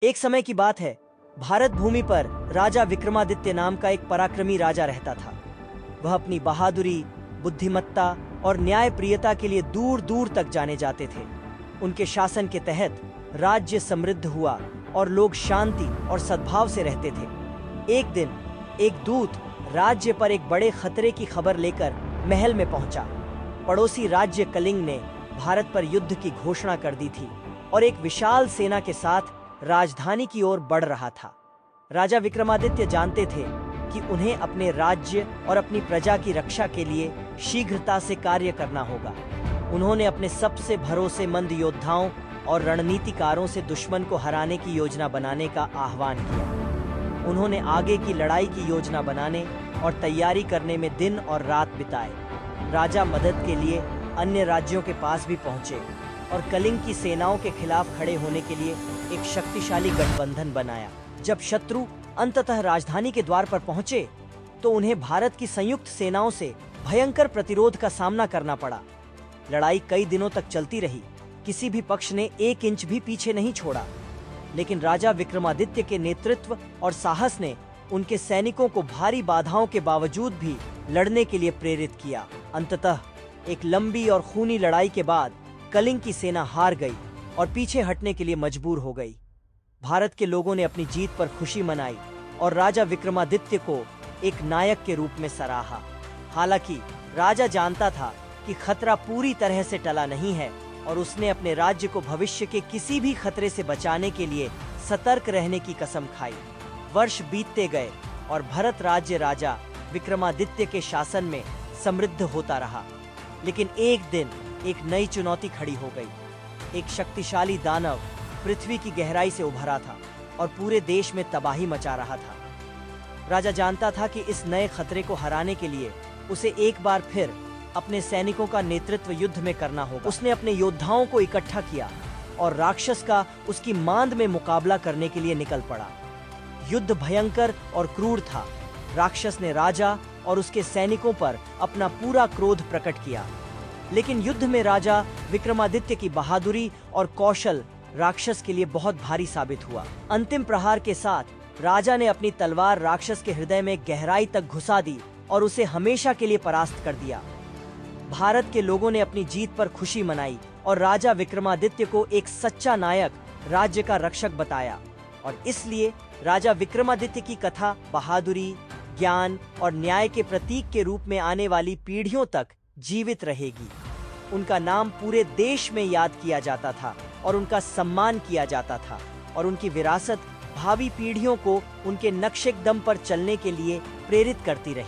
एक समय की बात है, भारत भूमि पर राजा विक्रमादित्य नाम का एक पराक्रमी राजा रहता था। वह अपनी बहादुरी, बुद्धिमत्ता और न्यायप्रियता के लिए दूर दूर तक जाने जाते थे। उनके शासन के तहत राज्य समृद्ध हुआ और लोग शांति और सद्भाव से रहते थे। एक दिन एक दूत राज्य पर एक बड़े खतरे की खबर लेकर महल में पहुंचा। पड़ोसी राज्य कलिंग ने भारत पर युद्ध की घोषणा कर दी थी और एक विशाल सेना के साथ राजधानी की ओर बढ़ रहा था। राजा विक्रमादित्य जानते थे कि उन्हें अपने राज्य और अपनी प्रजा की रक्षा के लिए शीघ्रता से कार्य करना होगा। उन्होंने अपने सबसे भरोसेमंद योद्धाओं और रणनीतिकारों से दुश्मन को हराने की योजना बनाने का आह्वान किया। उन्होंने आगे की लड़ाई की योजना बनाने और तैयारी करने में दिन और रात बिताए। राजा मदद के लिए अन्य राज्यों के पास भी पहुंचे और कलिंग की सेनाओं के खिलाफ खड़े होने के लिए एक शक्तिशाली गठबंधन बनाया। जब शत्रु अंततः राजधानी के द्वार पर पहुंचे तो उन्हें भारत की संयुक्त सेनाओं से भयंकर प्रतिरोध का सामना करना पड़ा। लड़ाई कई दिनों तक चलती रही। किसी भी पक्ष ने एक इंच भी पीछे नहीं छोड़ा, लेकिन राजा विक्रमादित्य के नेतृत्व और साहस ने उनके सैनिकों को भारी बाधाओं के बावजूद भी लड़ने के लिए प्रेरित किया। अंततः एक लंबी और खूनी लड़ाई के बाद कलिंग की सेना हार गई और पीछे हटने के लिए मजबूर हो गई। भारत के लोगों ने अपनी जीत पर खुशी मनाई और राजा विक्रमादित्य को एक नायक के रूप में सराहा। हालांकि राजा जानता था कि खतरा पूरी तरह से टला नहीं है और उसने अपने राज्य को भविष्य के किसी भी खतरे से बचाने के लिए सतर्क रहने की कसम खाई। वर्ष बीतते गए और भारत राज्य राजा विक्रमादित्य के शासन में समृद्ध होता रहा। लेकिन एक दिन एक नई चुनौती खड़ी हो गई। एक शक्तिशाली दानव पृथ्वी की गहराई से उभरा था और पूरे देश में तबाही मचा रहा था। राजा जानता था कि इस नए खतरे को हराने के लिए उसे एक बार फिर अपने सैनिकों का नेतृत्व युद्ध में करना होगा। उसने अपने योद्धाओं को इकट्ठा किया और राक्षस का उसकी मांद में मुकाबला करने के लिए निकल पड़ा। युद्ध भयंकर और क्रूर था। राक्षस ने राजा और उसके सैनिकों पर अपना पूरा क्रोध प्रकट किया, लेकिन युद्ध में राजा विक्रमादित्य की बहादुरी और कौशल राक्षस के लिए बहुत भारी साबित हुआ। अंतिम प्रहार के साथ राजा ने अपनी तलवार राक्षस के हृदय में गहराई तक घुसा दी और उसे हमेशा के लिए परास्त कर दिया। भारत के लोगों ने अपनी जीत पर खुशी मनाई और राजा विक्रमादित्य को एक सच्चा नायक, राज्य का रक्षक बताया। और इसलिए राजा विक्रमादित्य की कथा बहादुरी, ज्ञान और न्याय के प्रतीक के रूप में आने वाली पीढ़ियों तक जीवित रहेगी। उनका नाम पूरे देश में याद किया जाता था और उनका सम्मान किया जाता था, और उनकी विरासत भावी पीढ़ियों को उनके नक्शे कदम पर चलने के लिए प्रेरित करती रही।